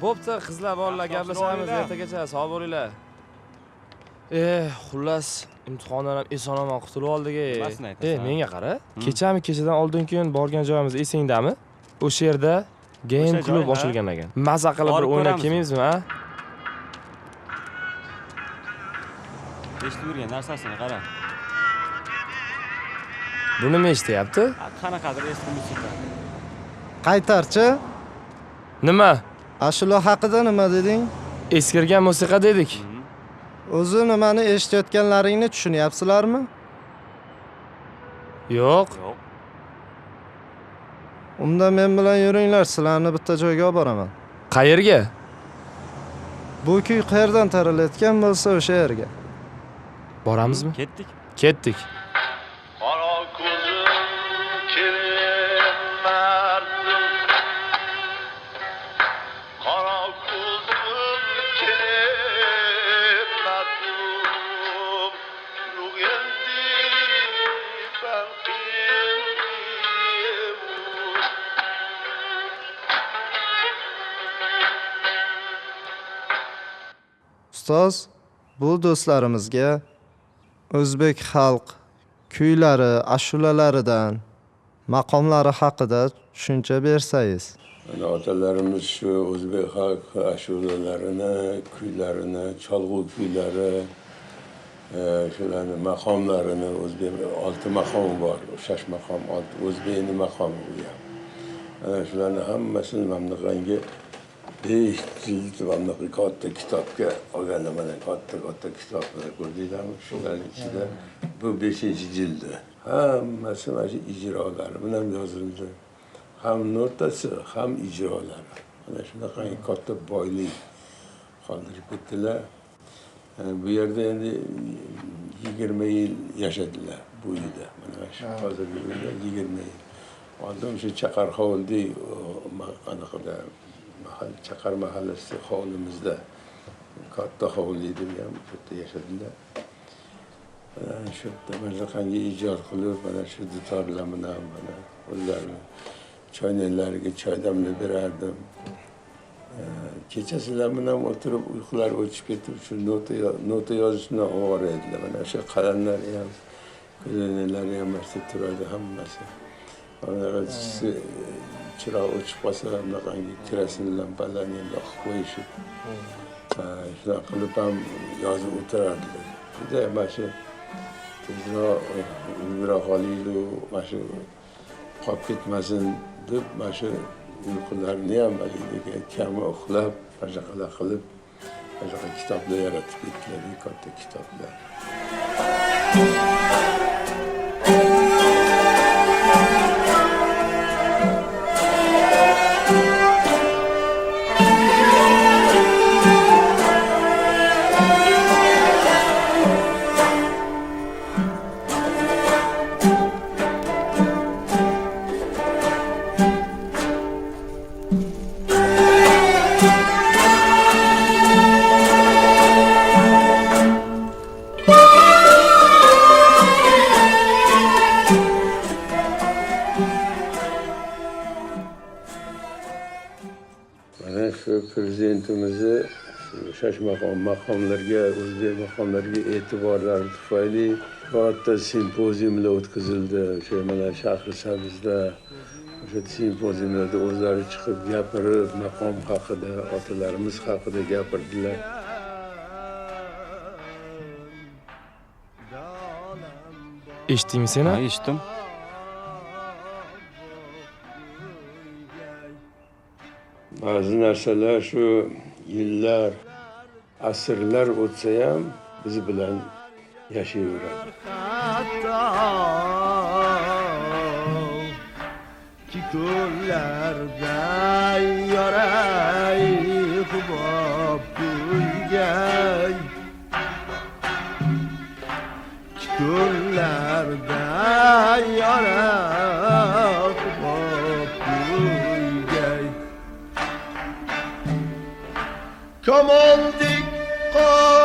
Bo'pti, qizlar bolalar gaplashamiz ertagacha. Sog' bo'linglar. Xullas, imtihondan ham eson-omon qutulib oldik. Nimasini aytasan? Menga qara. Kechadan oldin kun borgan joyimiz esingdami? O'sha yerda game klub ochilgan ekan. Maza qilib bir o'ynab kelmaymizmi, ha? Eshitib yurgan narsasini qara. Bu nima eshityapti? Qanaqadir eski musiqa. Qaytarchi? Nima? Ashula haqida nima deding? Eskirgan musiqa dedik. O'zi nimani eshitayotganlaringni tushunyapsizlarmi? Yo'q. Unda men bilan yuringlar, sizlarni bitta joyga olib boraman. Qayerga? Bu kuy qayerdan tarilayotgan bo'lsa o'sha yerga. Boramizmi? Ketdik. Ketdik. Qora ko'zim kelmardum. Qora ko'zim kelmardum. Nugendi balqim. Ustoz, bu do'stlarimizga o'zbek xalq kuylari, ashulalaridan, maqomlari haqida tushuncha bersangiz. Otalarimiz shu o'zbek xalq ashulalarini, kuylarini, cholg'u kuylari, shularni maqomlarini, o'zbek 6 maqom bor, 6 maqom, 6 o'zbekning maqomi bu ham. Ana shularni hammasini mamlaqanga 5 jild mamlaqa katta kitobga olganlar, mana katta kitoblar ko'rdinglarmi? Shularning ichida bu 5-jildi. Hammasi mana shu ijrolari bilan yozildi. Ham notasi, ham ijrolari. Mana shunaqa katta boylik qoldirib ketdilar. Bu yerda endi 20 yil yashadilar bu uyda. Mana shu hozirgi uyda 20 yil. Oldin shu Chaqar hovlida anaqada Chaqar mahallasi hovlimizda katta hovli edi, bu ham katta yashadilar. Shu yerda mazaqanga ijod qilib, mana shu dutorlar bilan mana o'zlarini choynalariga choy damlab berardim. Kechasilar bilan o'tirib uyqular o'chib ketib, shu nota yozishni ovora edilar. Mana shu qalamlar ham, ko'zoynalari ham mana turadi hammasi. Mana chiroq o'chib qolsa ham bunaqangi kerosin lampalarni ham yoqib qo'yishib, shunaqa qilib ham yozib o'tirardilar. Juda mana shu tezroq uyroq olaylik, mana shu qolib ketmasin deb, mana shu uyqularni ham kami uxlab, mashaqalar qilib, manaqa kitoblar yaratib ketdilar, katta kitoblar. Prezidentimizni maqomlarga, o'zbek maqomlariga e'tiborlari tufayli katta simpoziumlar o'tkazildi. O'sha mana Shahrisabzda o'sha simpoziumlarda o'zlari chiqib gapirib, maqom haqida, otalarimiz haqida gapirdilar. Eshitdingmi sen? Ha, eshitdim. Ba'zi narsalar shu yillar, asrlar o'tsa ham biz bilan yashayveradi. Ki ko'llarda yoray xubob gulgay. Ki ko'llarda yoray xubob gulgay. Kamondik qoshları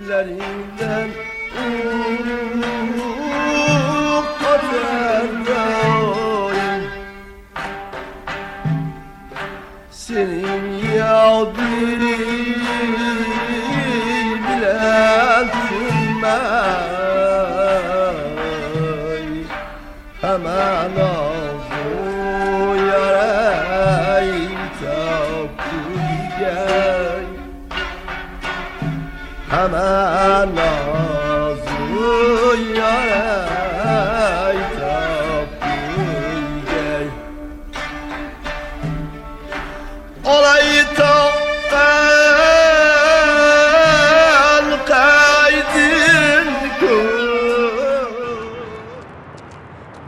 kipriklerinden Hemen nazlı yay tapıgey Olayı taqqan qaydin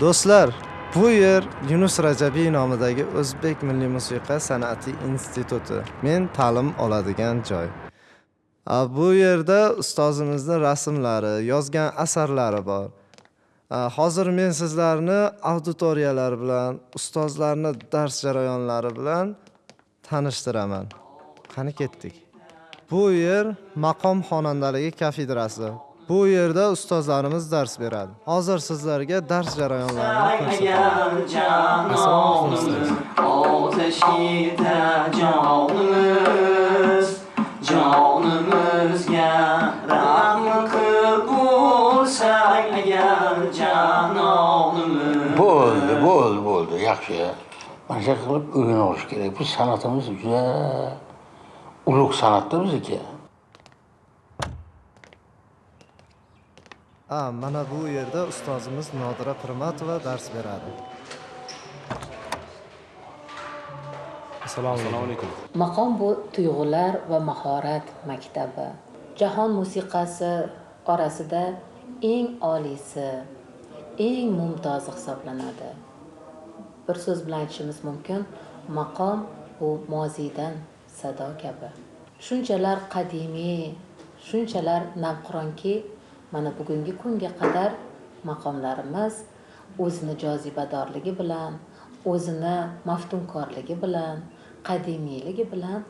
Do'stlar, bu yer Yunus Rajabiy nomidagi O'zbek Milliy musiqa san'ati instituti. Men ta'lim oladigan joy. Bu yerda ustozimizning rasmlari, yozgan asarlari bor. Hozir men sizlarni auditoriyalar bilan, ustozlarning dars jarayonlari bilan tanishtiraman. Qani ketdik. Bu yer maqom xonandaligi kafedrasi. Bu yerda ustozlarimiz dars beradi. Hozir sizlarga dars jarayonlarini ko'rsataman. Ateşide canımız, canımızga rahm kılsak eğer cananımız. Bo'ldi, yaxshi. Mana shu qilib o'yin olish kerak. Bu san'atimiz juda ulug' san'atda bizniki. Mana bu yerda ustozimiz Nodira Pirmatova dars beradi. Assalomu alaykum. Maqom bu tuyg'ular va mahorat maktabi. Jahon musiqasi orasida eng oliysi, eng mumtozi hisoblanadi. Bir so'z bilan aytishimiz mumkin, maqom bu moziydan sado kabi. Shunchalar qadimiy, shunchalar navqironki, mana bugungi kunga qadar maqomlarimiz o'zini jozibadorligi bilan, o'zini maftunkorligi bilan, qadimiyligi bilan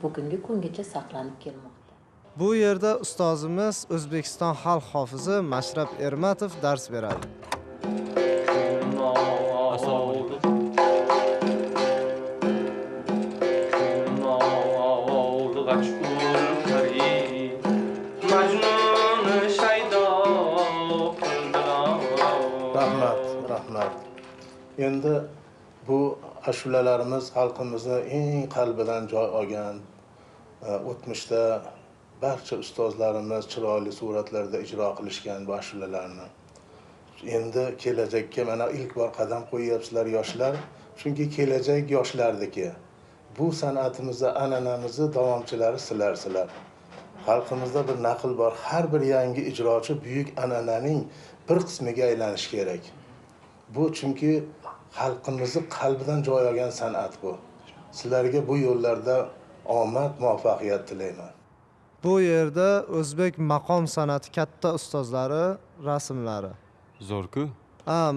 bugungi kungacha saqlanib kelmoqda. Bu yerda ustozimiz O'zbekiston xalq hofizi Mashrab Ermatov dars beradi. Rahmat. Endi bu ashulalarimiz xalqimizni eng qalbidan joy olgan, o'tmishda barcha ustozlarimiz chiroyli suratlarda ijro qilishgan bu ashulalarni. Endi kelajakka mana ilk bor qadam qo'yyapsizlar yoshlar, chunki kelajak yoshlarniki. Bu san'atimizni, an'anamizni davomchilari sizlar. Xalqimizda bir naql bor, har bir yangi ijrochi buyuk an'ananing bir qismiga aylanish kerak. Bu chunki xalqimizni qalbidan joy olgan san'at bu. Sizlarga bu yo'llarda omad, muvaffaqiyat tilayman. Bu yerda o'zbek maqom san'ati katta ustozlari rasmlari. Zo'r-ku.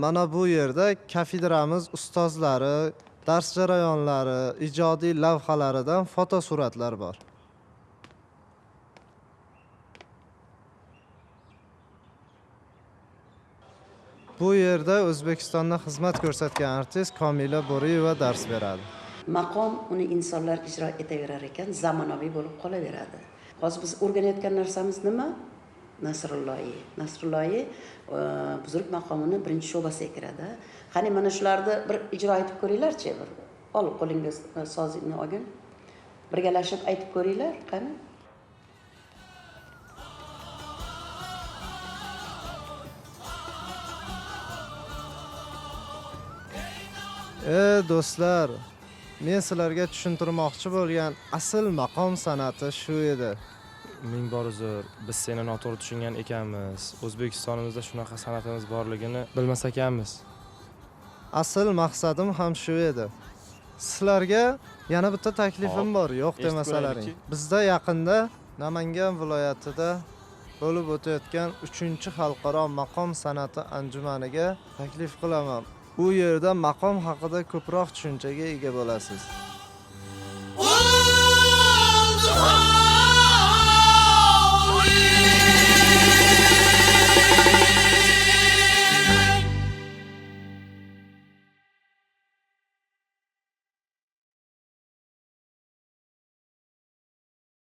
Mana bu yerda kafedramiz ustozlari, dars jarayonlari, ijodiy lavhalaridan fotosuratlar bor. Bu yerda O'zbekistonda xizmat ko'rsatgan artist Komila Bo'riyeva dars beradi. Maqom uni insonlar ijro etaverar ekan, zamonaviy bo'lib qolaveradi. Hozir biz o'rganayotgan narsamiz nima? Nasrulloyi buzruk maqomini birinchi sho'basiga kiradi. Qani mana shularni bir ijro etib ko'ringlar-chi, bir olib qo'lingiz sozingni olgin. Birgalashib aytib ko'ringlar, qani? Do'stlar, men sizlarga tushuntirmoqchi bo'lgan asl maqom san'ati shu edi. Ming bor uzr, biz seni noto'g'ri tushungan ekanmiz. O'zbekistonimizda shunaqa san'atimiz borligini bilmas ekanmiz. Asl maqsadim ham shu edi. Sizlarga yana bitta taklifim bor, yo'q demasalaring. Bizda yaqinda Namangan viloyatida bo'lib o'tayotgan 3-xalqaro maqom san'ati anjumaniga taklif qilaman. Bu yerda maqom haqida ko'proq tushunchaga ega bo'lasiz.